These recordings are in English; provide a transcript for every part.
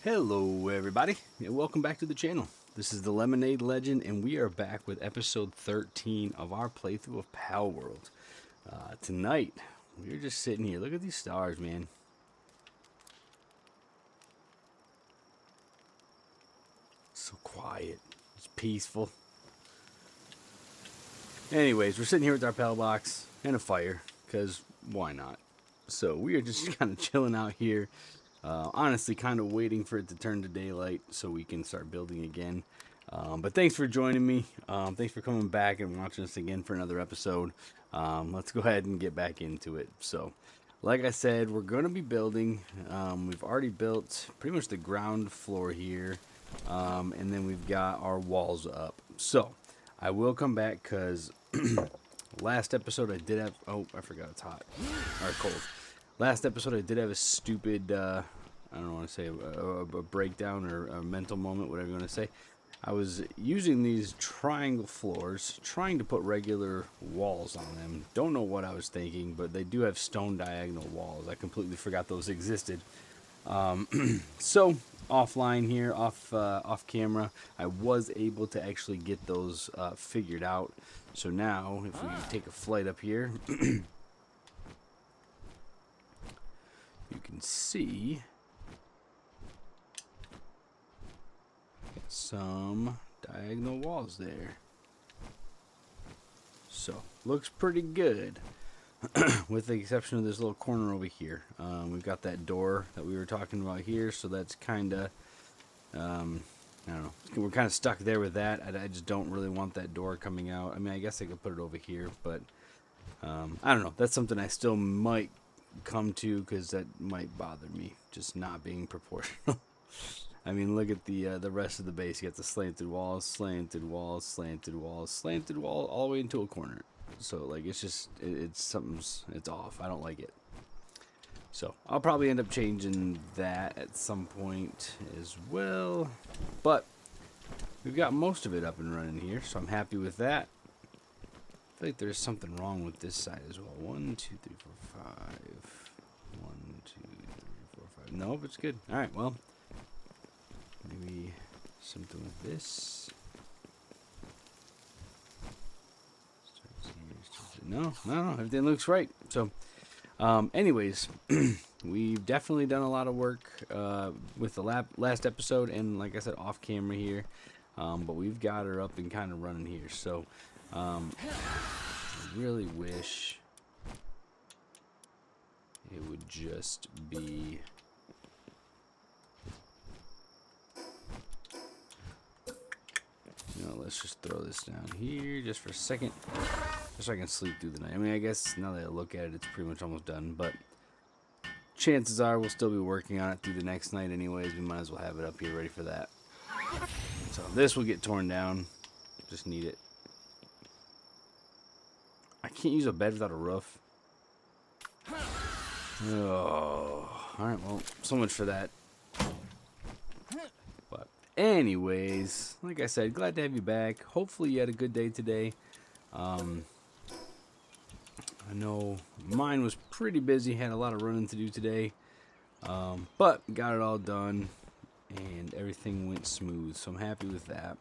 Hello everybody, and welcome back to the channel. This is the Lemonade Legend, and we are back with episode 13 of our playthrough of Palworld. Tonight, we're just sitting here. Look at these stars, man. So quiet. It's peaceful. Anyways, we're sitting here with our Pal box and a fire, because why not? So we are just kind of chilling out here. Honestly, kind of waiting for it to turn to daylight so we can start building again. But thanks for joining me. Thanks for coming back and watching us again for another episode. Let's go ahead and get back into it. So, like I said, we're going to be building. We've already built pretty much the ground floor here. And then we've got our walls up. So, I will come back because last episode I did have... Oh, I forgot it's hot. Or cold. Last episode I did have a stupid, I don't want to say a breakdown or a mental moment, whatever you want to say. I was using these triangle floors, trying to put regular walls on them. Don't know what I was thinking, but they do have stone diagonal walls. I completely forgot those existed. So, offline here, off camera, I was able to actually get those figured out. So now, if we take a flight up here... You can see some diagonal walls there. So, looks pretty good. With the exception of this little corner over here. We've got that door that we were talking about here, so that's kind of, I don't know, we're kind of stuck there with that. I just don't really want that door coming out. I mean, I guess I could put it over here, but I don't know. That's something I still might come to because that might bother me, just not being proportional. I mean, look at the rest of the base. You got the slanted walls, slanted walls, slanted walls, slanted wall, all the way into a corner. So like it's just it's off. I don't like it. So I'll probably end up changing that at some point as well. But we've got most of it up and running here, so I'm happy with that. I feel like there's something wrong with this side as well. 1, 2, 3, 4, 5. 1, 2, 3, 4, 5. Nope, it's good. Alright, well. Maybe something with this. No, everything looks right. So, anyways, we've definitely done a lot of work with the last episode, and like I said, off camera here. But we've got her up and kind of running here. So, I really wish it would just be... You know, let's just throw this down here just for a second, just so I can sleep through the night. I mean, I guess now that I look at it, it's pretty much almost done, but chances are we'll still be working on it through the next night anyways. We might as well have it up here ready for that. So this will get torn down. Just need it. I can't use a bed without a roof. Oh, alright, well, so much for that. But anyways, like I said, glad to have you back. Hopefully you had a good day today. I know mine was pretty busy, had a lot of running to do today. But got it all done and everything went smooth, so I'm happy with that.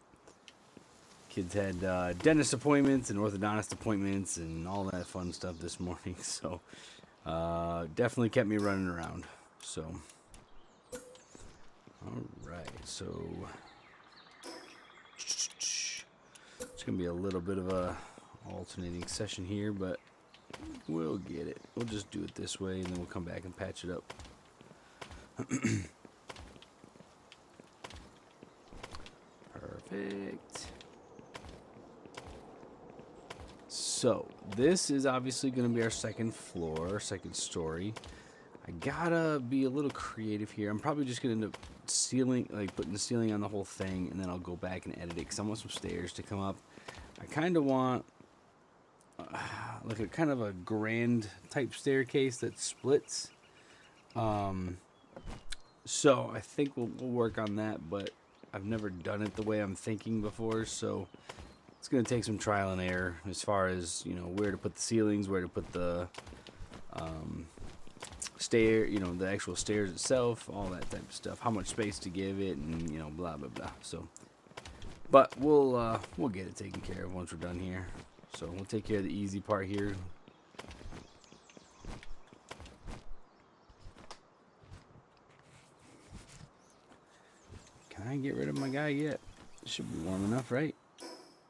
Kids had dentist appointments and orthodontist appointments and all that fun stuff this morning, so definitely kept me running around. So, alright, so it's gonna be a little bit of a alternating session here, but we'll get it. We'll just do it this way and then we'll come back and patch it up. Perfect. So, this is obviously going to be our second floor, second story. I gotta be a little creative here. I'm probably just going to end up putting the ceiling on the whole thing, and then I'll go back and edit it, because I want some stairs to come up. I kind of want like a kind of a grand type staircase that splits. So, I think we'll work on that, but I've never done it the way I'm thinking before, so... It's going to take some trial and error as far as, you know, where to put the ceilings, where to put the stair, the actual stairs itself, all that type of stuff. How much space to give it, and blah blah blah. So, but we'll get it taken care of once we're done here. So we'll take care of the easy part here. Can I get rid of my guy yet? It should be warm enough, right?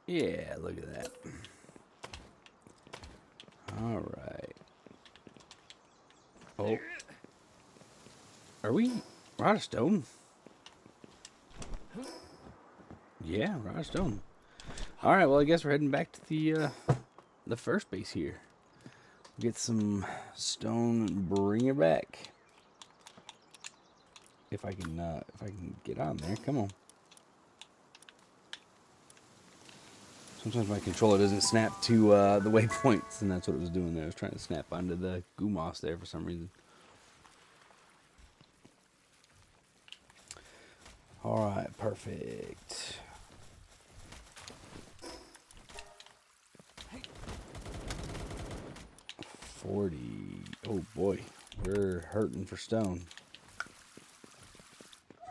Yeah, look at that. All right. Oh. Are we rod of stone? Yeah, rod of stone. All right, well, I guess we're heading back to the first base here. Get some stone and bring it back. If I can get on there, come on. Sometimes my controller doesn't snap to the waypoints, and that's what it was doing there. I was trying to snap onto the goo moss there for some reason. All right, perfect. $40. Oh boy, we're hurting for stone.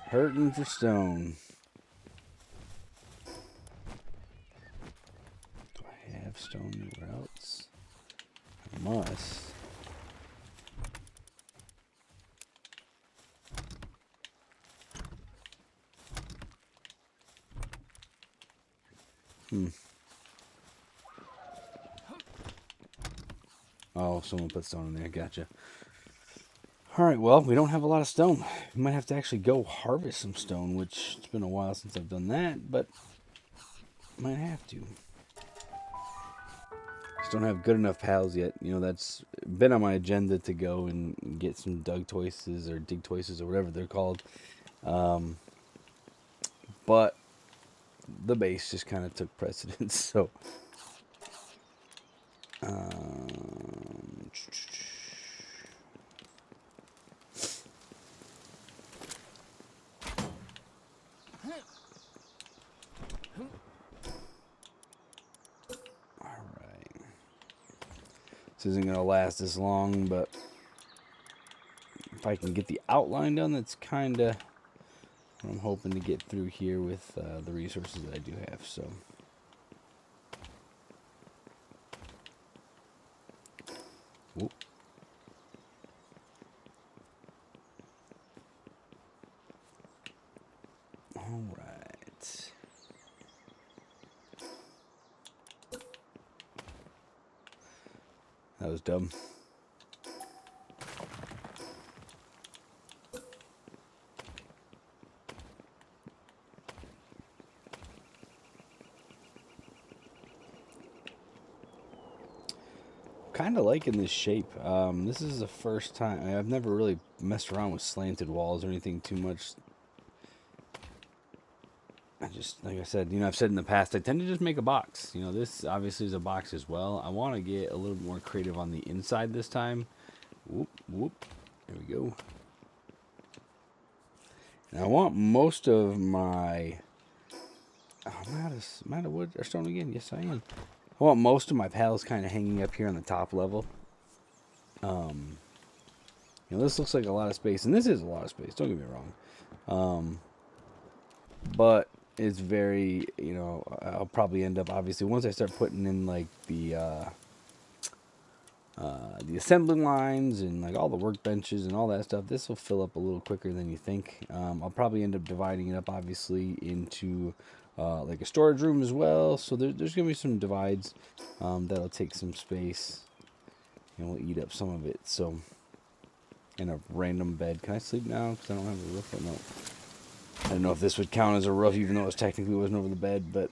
Hurting for stone. Do I have stone anywhere else? I must. Oh, someone put stone in there. Gotcha. Alright, well, we don't have a lot of stone. We might have to actually go harvest some stone, which it's been a while since I've done that, but might have to. Just don't have good enough pals yet. That's been on my agenda to go and get some Dugtoises or Digtoises or whatever they're called. But the base just kind of took precedence, so this isn't going to last this long, but if I can get the outline done, that's kind of what I'm hoping to get through here with the resources that I do have. So, whoop. All right. That was dumb. Kind of liking this shape. This is the first time. I've never really messed around with slanted walls or anything too much. I just, like I said, I've said in the past, I tend to just make a box. This obviously is a box as well. I want to get a little bit more creative on the inside this time. Whoop, whoop. There we go. And I want most of my... Oh, I'm out of wood or stone again. Yes, I am. I want most of my pals kind of hanging up here on the top level. This looks like a lot of space, and this is a lot of space. Don't get me wrong. But it's very, I'll probably end up, obviously, once I start putting in like the assembly lines and like all the workbenches and all that stuff, this will fill up a little quicker than you think. I'll probably end up dividing it up, obviously, into like a storage room as well. So there's gonna be some divides that'll take some space and will eat up some of it. So, in a random bed. Can I sleep now? Because I don't have a roof. Oh, no. I don't know if this would count as a roof, even though it technically wasn't over the bed, but...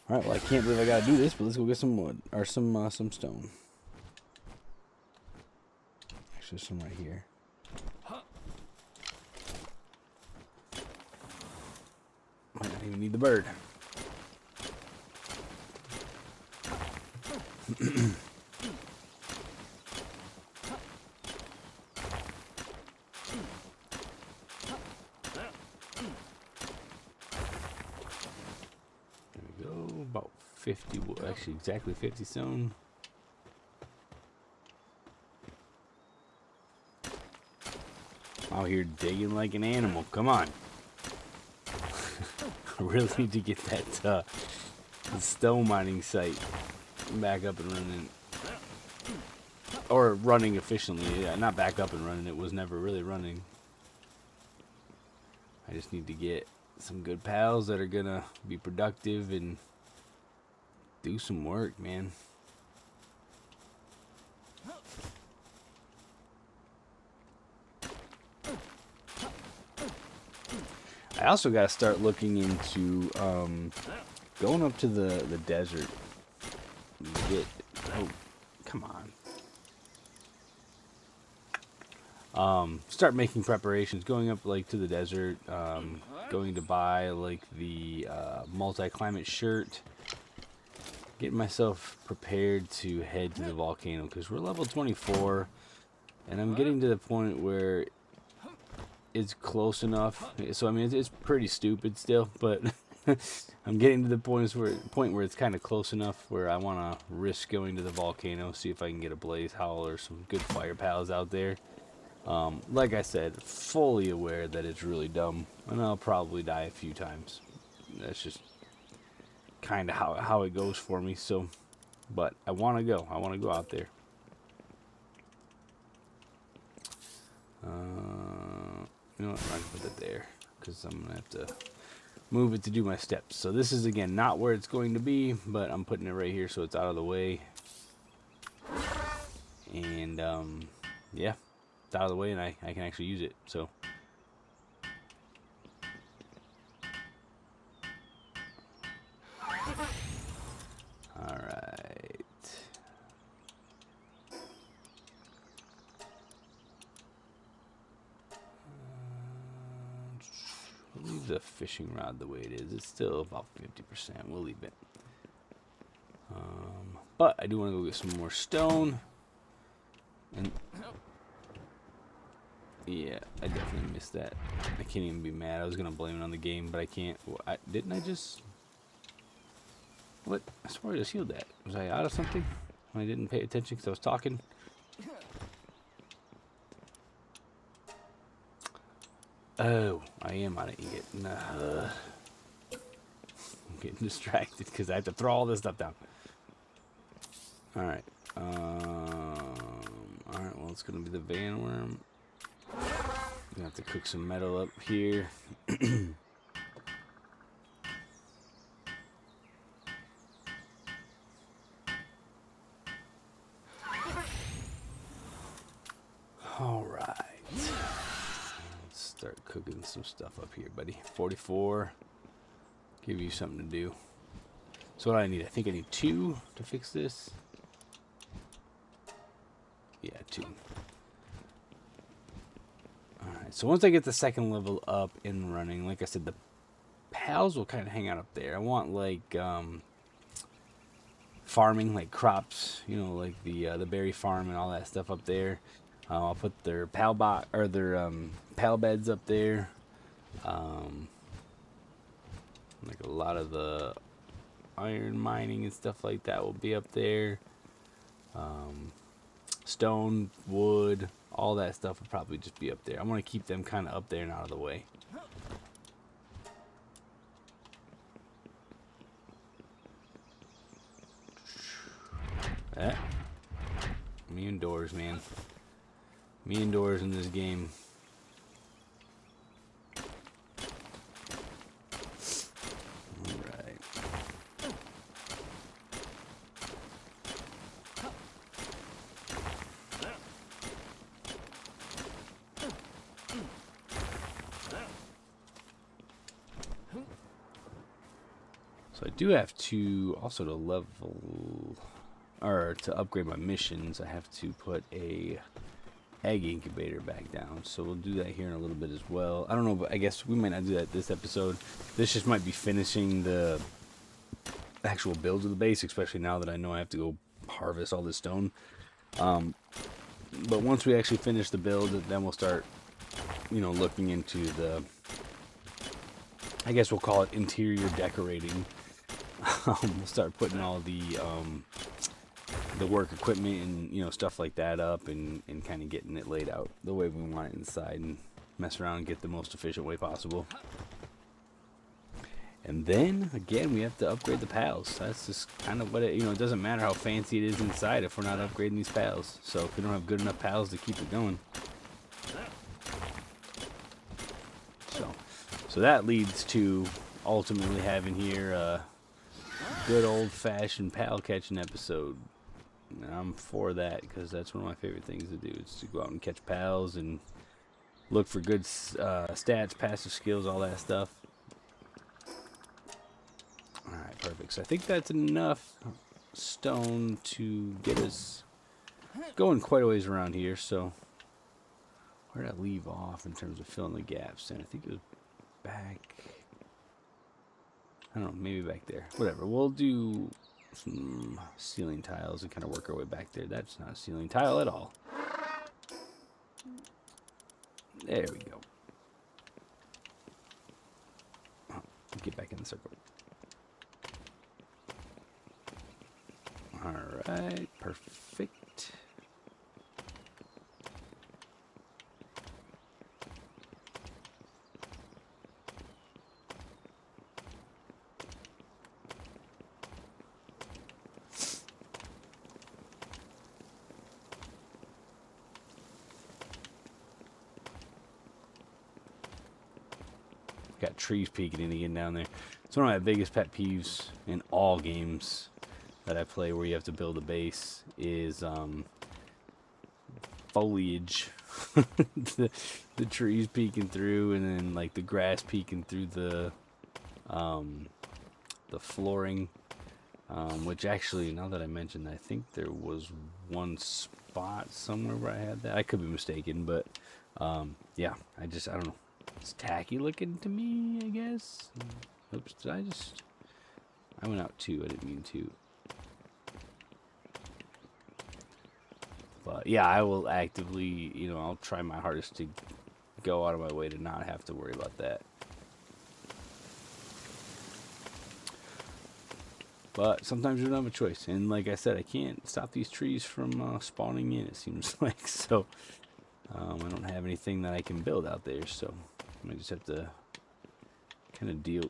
Alright, well, I can't believe I gotta do this, but let's go get some wood, or some stone. Actually, there's some right here. Might not even need the bird. There we go, about 50, actually exactly 50 stone. Out here digging like an animal. Come on. I really need to get that stone mining site back up and running. Or running efficiently. Yeah, not back up and running. It was never really running. I just need to get some good pals that are gonna be productive and do some work, man. I also got to start looking into going up to the desert. Oh, come on. Start making preparations, going up like to the desert, going to buy like the multi-climate shirt, getting myself prepared to head to the volcano because we're level 24 and I'm getting to the point where it's close enough. So I mean it's pretty stupid still, but I'm getting to the point where it's kind of close enough where I want to risk going to the volcano, see if I can get a blaze howl or some good fire pals out there. Like I said, fully aware that it's really dumb, and I'll probably die a few times. That's just kind of how it goes for me. So, but I want to go. I want to go out there. You know what? I'm gonna put it there because I'm gonna have to move it to do my steps. So this is again not where it's going to be, but I'm putting it right here so it's out of the way. And yeah. Out of the way and I can actually use it. So all right, we'll leave the fishing rod the way it is. It's still about 50%. We'll leave it, but I do want to go get some more stone. And yeah, I definitely missed that. I can't even be mad. I was gonna blame it on the game, but I can't. Didn't I just? What? I swear I just healed that. Was I out of something when I didn't pay attention because I was talking? Oh, I am out of ingot. Nah. I'm getting distracted because I have to throw all this stuff down. All right. All right. Well, it's gonna be the Van Worm. I'm gonna have to cook some metal up here. All right. Let's start cooking some stuff up here, buddy. 44. Give you something to do. So what do I need? I think I need 2 to fix this. Yeah, 2. Alright, so once I get the second level up and running, like I said, the pals will kind of hang out up there. I want like farming, like crops, you know, like the berry farm and all that stuff up there. I'll put their pal beds up there. Like a lot of the iron mining and stuff like that will be up there. Stone, wood, all that stuff will probably just be up there. I want to keep them kind of up there and out of the way. Me indoors, man. Me indoors in this game. Alright. So I do have to also to level or to upgrade my missions, I have to put a egg incubator back down. So we'll do that here in a little bit as well. I don't know, but I guess we might not do that this episode. This just might be finishing the actual build of the base, especially now that I know I have to go harvest all this stone. But once we actually finish the build, then we'll start, you know, looking into the, I guess we'll call it interior decorating. We'll start putting all the work equipment and, you know, stuff like that up and kind of getting it laid out the way we want it inside. And mess around and get the most efficient way possible. And then, again, we have to upgrade the pals. That's just kind of what it, it doesn't matter how fancy it is inside if we're not upgrading these pals. So if we don't have good enough pals to keep it going. So that leads to ultimately having here a good old-fashioned pal catching episode. And I'm for that because that's one of my favorite things to do, is to go out and catch pals and look for good stats, passive skills, all that stuff. Alright, perfect. So I think that's enough stone to get us going quite a ways around here. So where did I leave off in terms of filling the gaps? And I think it was back, I don't know, maybe back there. Whatever, we'll do some ceiling tiles and kind of work our way back there. That's not a ceiling tile at all. There we go. Oh, get back in the circle. Alright, perfect. Got trees peeking in again down there. It's one of my biggest pet peeves in all games that I play where you have to build a base is foliage. the trees peeking through, and then like the grass peeking through the flooring. Which actually, now that I mentioned, I think there was one spot somewhere where I had that. I could be mistaken, but yeah, I don't know. It's tacky looking to me, I guess. Oops, I went out too. I didn't mean to. But yeah, I will actively, I'll try my hardest to go out of my way to not have to worry about that. But sometimes you don't have a choice. And like I said, I can't stop these trees from spawning in, it seems like. So I don't have anything that I can build out there. So I just have to kind of deal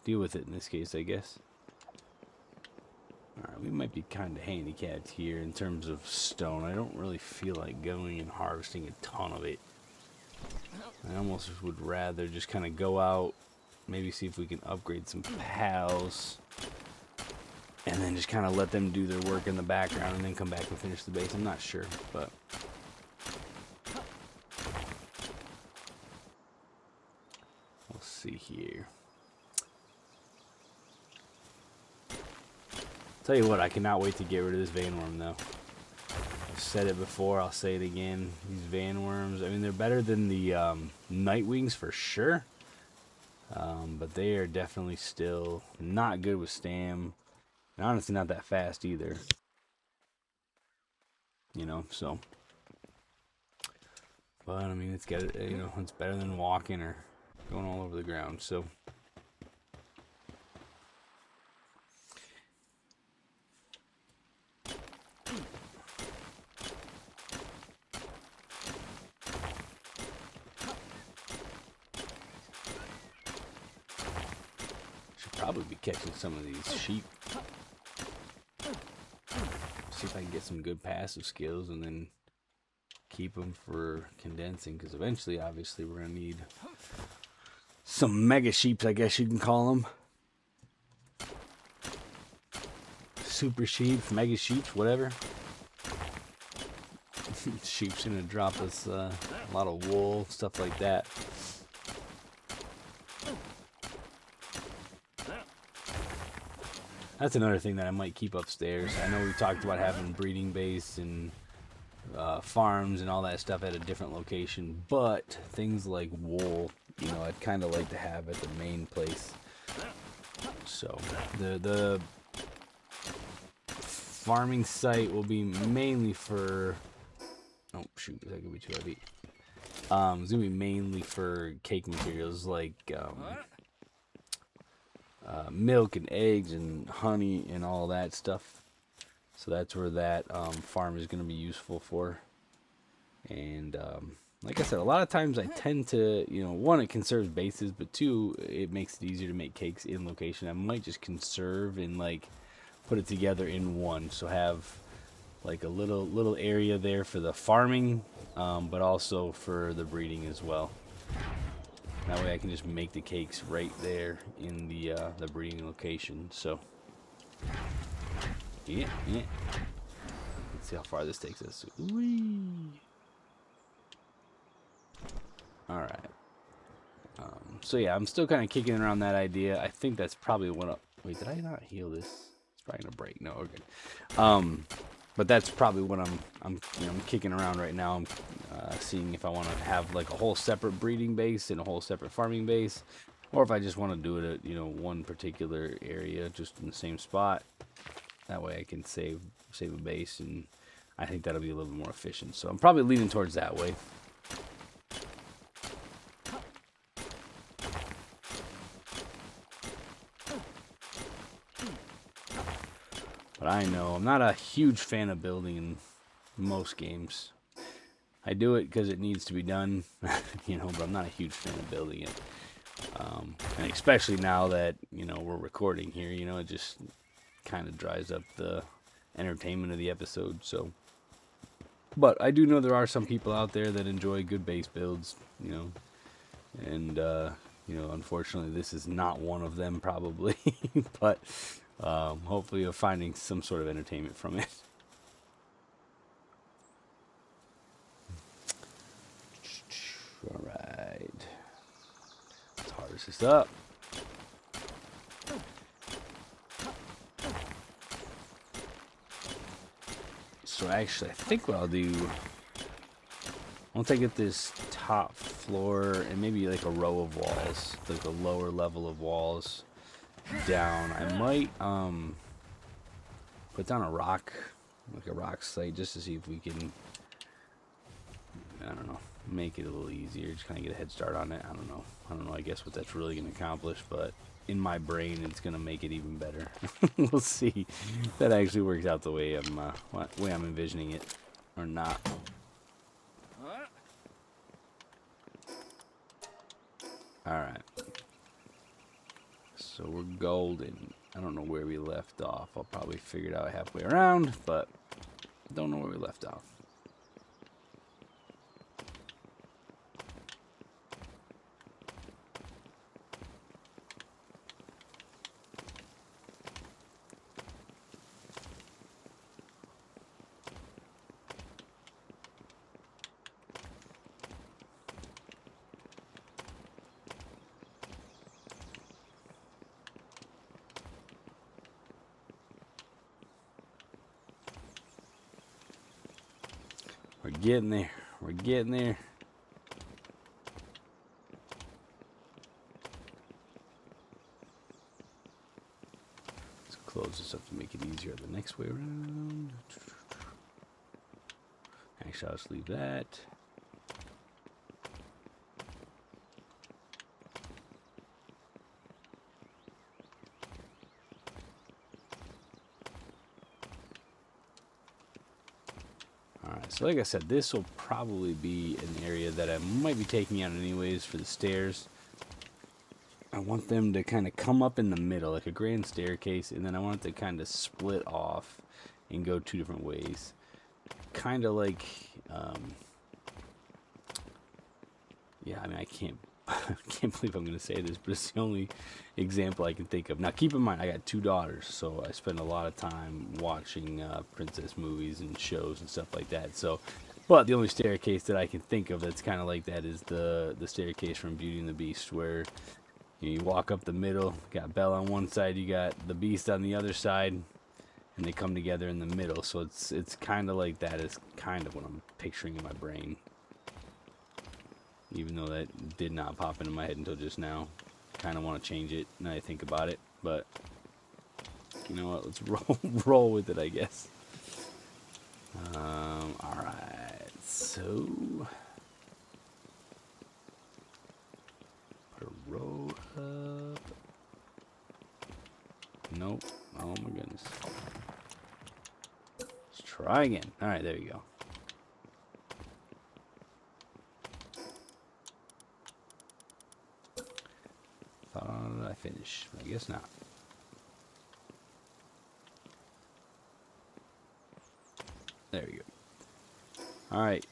with it in this case, I guess. Alright, we might be kind of handicapped here in terms of stone. I don't really feel like going and harvesting a ton of it. I almost would rather just kind of go out, maybe see if we can upgrade some pals, and then just kind of let them do their work in the background and then come back and finish the base. I'm not sure, but we'll see here. Tell you what, I cannot wait to get rid of this Vanworm, though. I've said it before, I'll say it again. These Vanworms, I mean, they're better than the Nightwings for sure. But they are definitely still not good with stam. And honestly, not that fast either. So. But, I mean, it's better than walking or going all over the ground, so. Probably be catching some of these sheep. See if I can get some good passive skills and then keep them for condensing, because eventually, obviously, we're going to need some mega sheeps, I guess you can call them. Super sheeps, mega sheeps, whatever. Sheep's going to drop us a lot of wool, stuff like that. That's another thing that I might keep upstairs. I know we talked about having breeding base and farms and all that stuff at a different location, but things like wool, I'd kind of like to have at the main place. So the farming site will be mainly for, oh shoot, that could be too heavy. It's gonna be mainly for cake materials like milk and eggs and honey and all that stuff. So that's where that farm is going to be useful for. And like I said, a lot of times I tend to, you know, one, it conserves bases, but two, it makes it easier to make cakes in location. I might just conserve and like put it together in one, so have like a little area there for the farming, but also for the breeding as well. That way I can just make the cakes right there in the breeding location. So yeah. Let's see how far this takes us. Whee! All right. So yeah, I'm still kind of kicking around that idea. I think that's probably one of. Wait, did I not heal this? It's probably gonna break. No, okay. But that's probably what I'm kicking around right now. I'm seeing if I want to have like a whole separate breeding base and a whole separate farming base, or if I just want to do it at one particular area, just in the same spot. That way I can save a base, and I think that'll be a little bit more efficient. So I'm probably leaning towards that way. But I know I'm not a huge fan of building in most games. I do it because it needs to be done, but I'm not a huge fan of building it. And especially now that, we're recording here, it just kind of dries up the entertainment of the episode. So, but I do know there are some people out there that enjoy good base builds, and, unfortunately this is not one of them probably, but hopefully you're finding some sort of entertainment from it. All right, let's harvest this up. So actually, I think what I'll do, once I get this top floor and maybe like a row of walls, like a lower level of walls down, I might put down a rock slate, just to see if we can, I don't know, make it a little easier, just kind of get a head start on it. I don't know, I guess what that's really going to accomplish, but in my brain it's going to make it even better. We'll see if that actually works out the way I'm envisioning it or not. Alright, so we're golden. I don't know where we left off. I'll probably figure it out halfway around, but don't know where we left off. We're getting there. We're getting there. Let's close this up to make it easier the next way around. Actually, I'll just leave that. Alright, so like I said, this will probably be an area that I might be taking out anyways for the stairs. I want them to kind of come up in the middle, like a grand staircase, and then I want it to kind of split off and go two different ways. Kind of like, yeah, I mean, I can't believe I'm going to say this, but it's the only example I can think of. Now, keep in mind, I got 2 daughters, so I spend a lot of time watching princess movies and shows and stuff like that. So, but the only staircase that I can think of that's kind of like that is the staircase from Beauty and the Beast, where you walk up the middle, got Belle on one side, you got the Beast on the other side, and they come together in the middle. So it's kind of like that is kind of what I'm picturing in my brain. Even though that did not pop into my head until just now. Kind of want to change it now I think about it, but you know what, let's roll with it, I guess. Alright, so put a row up. Nope. Oh my goodness. Let's try again. Alright, there you go. I finish? I guess not. There you go. Alright.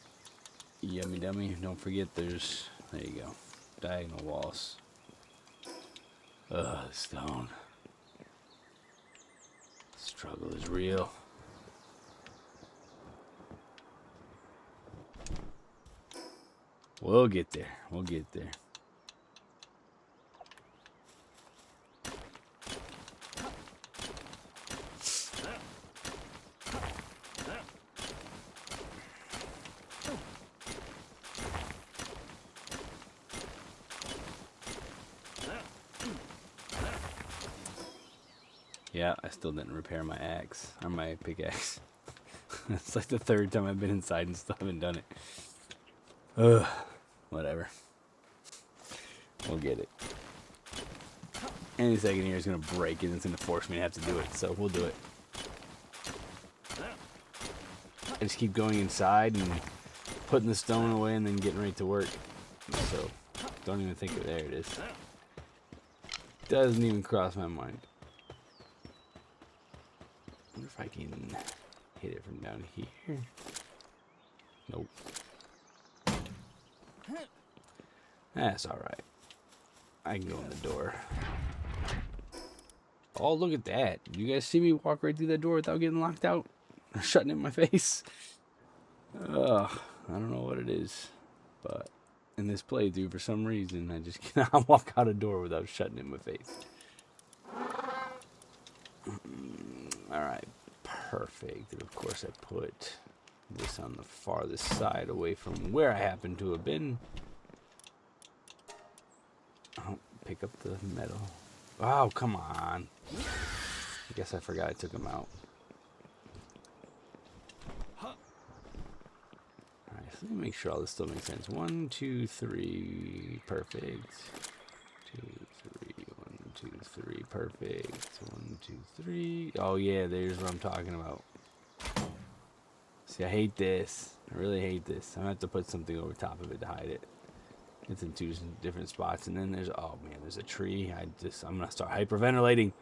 Yummy dummy. Don't forget there's... There you go. Diagonal walls. Ugh, stone. Struggle is real. We'll get there. We'll get there. Yeah, I still didn't repair my axe, or my pickaxe. It's like the third time I've been inside and still haven't done it. Ugh, whatever. We'll get it. Any second here is going to break and it's going to force me to have to do it, so we'll do it. I just keep going inside and putting the stone away and then getting ready to work. So, don't even think of it. There it is. Doesn't even cross my mind. I wonder if I can hit it from down here. Nope. That's alright. I can go in the door. Oh, look at that. You guys see me walk right through that door without getting locked out? Shutting in my face? Ugh, I don't know what it is. But in this playthrough, for some reason, I just cannot walk out a door without shutting in my face. Alright, perfect. And of course I put this on the farthest side away from where I happen to have been. Oh, pick up the metal. Oh, come on. I guess I forgot I took them out. Alright, so let me make sure all this still makes sense. 1, 2, 3, perfect. 2, 3, 1, 2, 3, perfect. 1, 2, 3. Oh yeah, there's what I'm talking about. See, I hate this. I really hate this. I'm gonna have to put something over top of it to hide it. It's in 2 different spots, and then there's, oh man, there's a tree. I'm gonna start hyperventilating.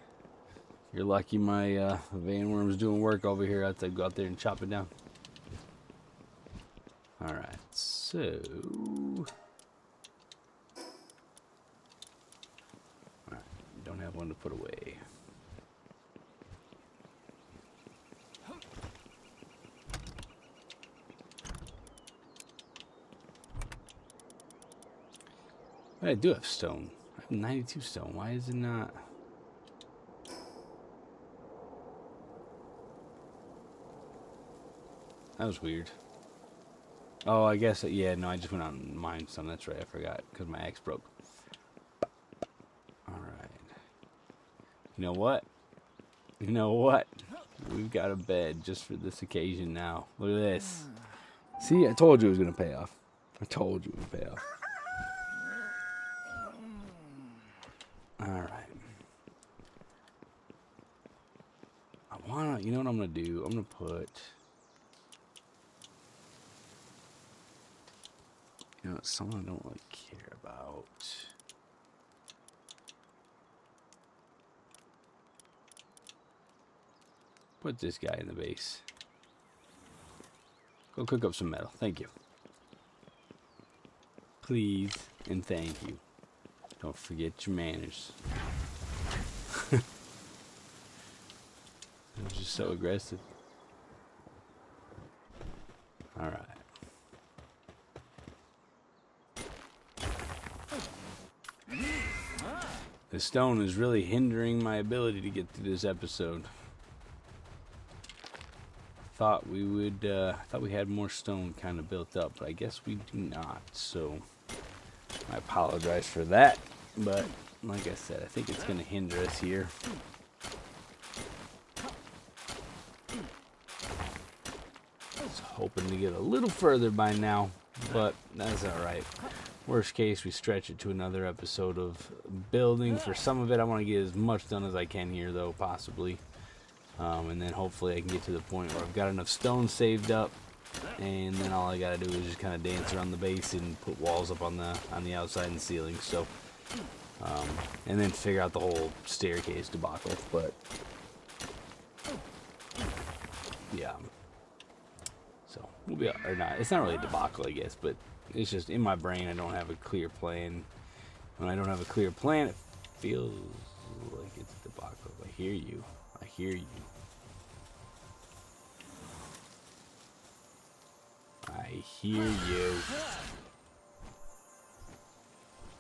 You're lucky my van worm's doing work over here. I have to go out there and chop it down. All right, so. Don't have one to put away. I do have stone. I have 92 stone. Why is it not? That was weird. Oh, I guess, yeah, no, I just went out and mined some. That's right, I forgot, because my axe broke. Alright. You know what? You know what? We've got a bed just for this occasion now. Look at this. See, I told you it was going to pay off. I told you it would pay off. Alright. I want to, you know what I'm going to do? I'm going to put... You know, someone I don't really care about. Put this guy in the base. Go cook up some metal. Thank you. Please and thank you. Don't forget your manners. I'm just so aggressive. Alright. The stone is really hindering my ability to get through this episode. Thought we would, thought we had more stone kind of built up, but I guess we do not. So I apologize for that, but like I said, I think it's going to hinder us here. I was hoping to get a little further by now, but that's all right. Worst case, we stretch it to another episode of building. For some of it, I want to get as much done as I can here, though, possibly. And then hopefully I can get to the point where I've got enough stone saved up, and then all I gotta do is just kind of dance around the base and put walls up on the outside and ceiling. So and then figure out the whole staircase debacle. But yeah, so we'll be, or not. It's not really a debacle, I guess, but it's just in my brain. I don't have a clear plan. When I don't have a clear plan, it feels like it's a debacle. I hear you. I hear you. I hear you.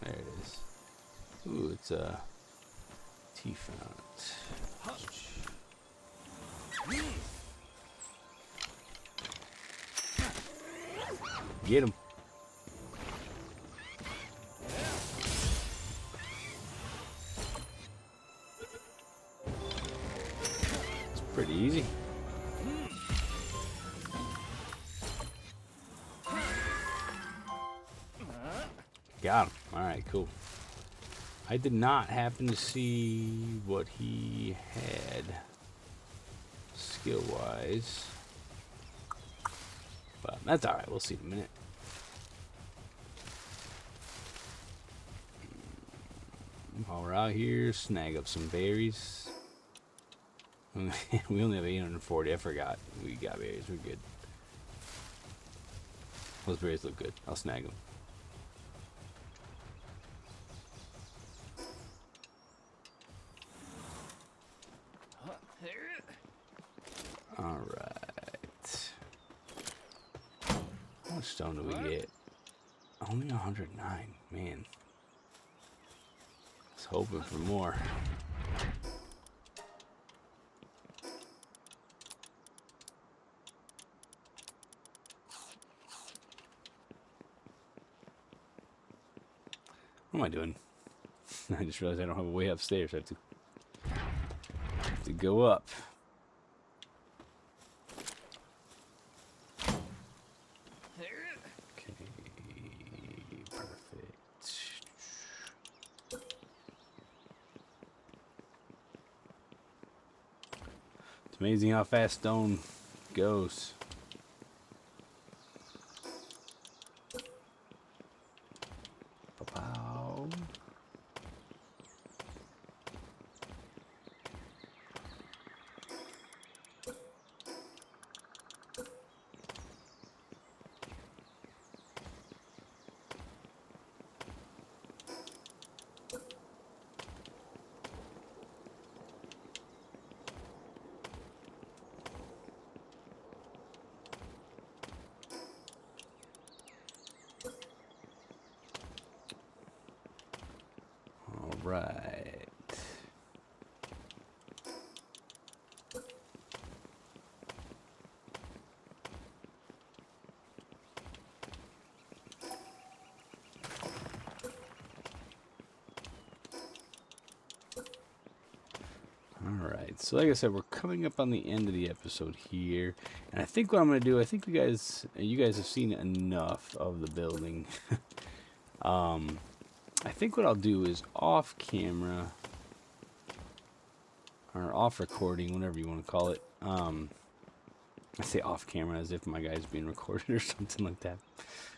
There it is. Ooh, it's a T-font. Get him. It's pretty easy. Got him. Alright, cool. I did not happen to see what he had skill-wise. But that's alright. We'll see in a minute. While we're out here, snag up some berries. We only have 840. I forgot. We got berries. We're good. Those berries look good. I'll snag them. Alright. How much stone do we get? Only 109. Man. I was hoping for more. What am I doing? I just realized I don't have a way upstairs. I have to go up. Okay, perfect. It's amazing how fast stone goes. Wow. Right. Alright, so like I said, we're coming up on the end of the episode here. And I think what I'm going to do, I think you guys have seen enough of the building. I think what I'll do is off camera, or off recording, whatever you want to call it. I say off camera as if my guy's being recorded or something like that.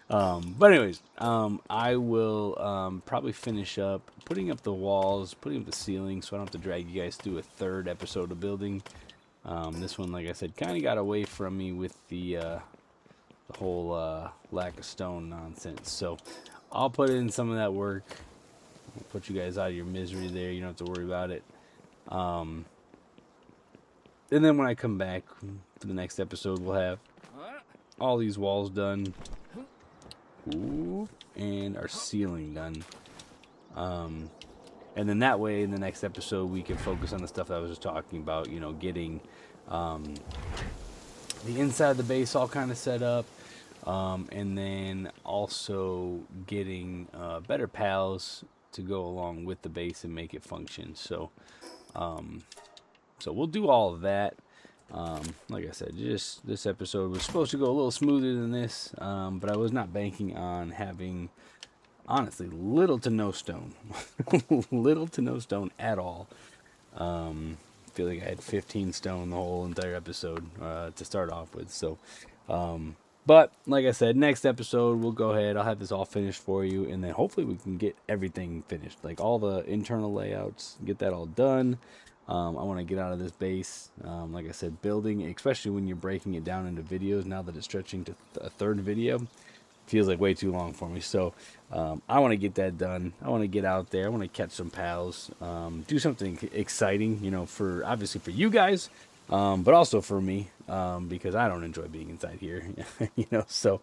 But anyways, I will probably finish up putting up the walls, putting up the ceiling, so I don't have to drag you guys through a third episode of building. This one, like I said, kind of got away from me with the whole lack of stone nonsense. So I'll put in some of that work. I'll put you guys out of your misery there. You don't have to worry about it. And then when I come back for the next episode, we'll have all these walls done. Ooh, and our ceiling done. And then that way, in the next episode, we can focus on the stuff that I was just talking about. You know, getting the inside of the base all kind of set up. And then also getting better pals to go along with the base and make it function. So we'll do all of that. Like I said, just this episode was supposed to go a little smoother than this, but I was not banking on having, honestly, little to no stone. Little to no stone at all. I feel like I had 15 stone the whole entire episode to start off with. So But like I said, next episode we'll go ahead. I'll have this all finished for you, and then hopefully we can get everything finished, like all the internal layouts, get that all done. I want to get out of this base, like I said, building, especially when you're breaking it down into videos. Now that it's stretching to a third video, feels like way too long for me. So I want to get that done. I want to get out there. I want to catch some pals, do something exciting, for obviously for you guys, but also for me, because I don't enjoy being inside here, So,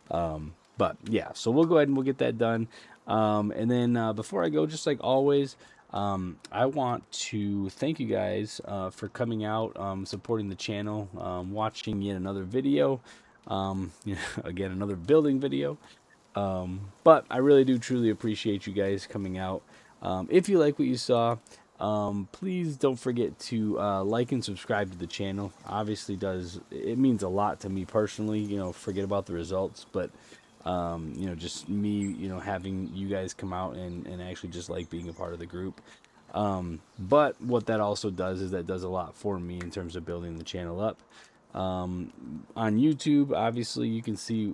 but yeah, so we'll go ahead and we'll get that done. And then before I go, just like always, I want to thank you guys for coming out, supporting the channel, watching yet another video. Again, another building video. But I really do truly appreciate you guys coming out. If you like what you saw, please don't forget to like and subscribe to the channel. Obviously, it means a lot to me personally. Forget about the results, but just me, having you guys come out and actually just like being a part of the group. But what that also does is that does a lot for me in terms of building the channel up. On YouTube, obviously, you can see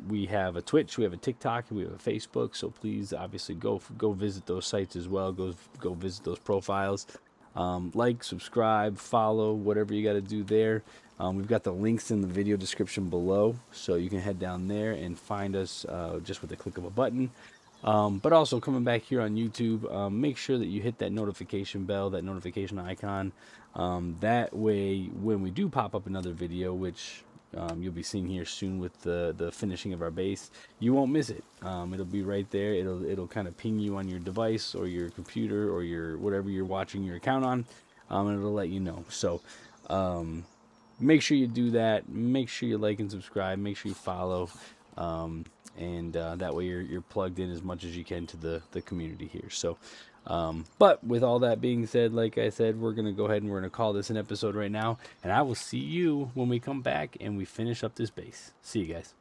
we have a Twitch, we have a TikTok, and we have a Facebook. So please, obviously, go visit those sites as well. Go visit those profiles. Like, subscribe, follow, whatever you got to do there. We've got the links in the video description below, so you can head down there and find us just with the click of a button. But also coming back here on YouTube, make sure that you hit that notification bell, that notification icon. That way, when we do pop up another video, which you'll be seeing here soon with the finishing of our base, you won't miss it. It'll be right there. It'll kind of ping you on your device or your computer or your whatever you're watching your account on, and it'll let you know. So make sure you do that. Make sure you like and subscribe. Make sure you follow. And that way you're plugged in as much as you can to the community here. So, but with all that being said, like I said, we're going to go ahead and we're going to call this an episode right now. And I will see you when we come back and we finish up this base. See you guys.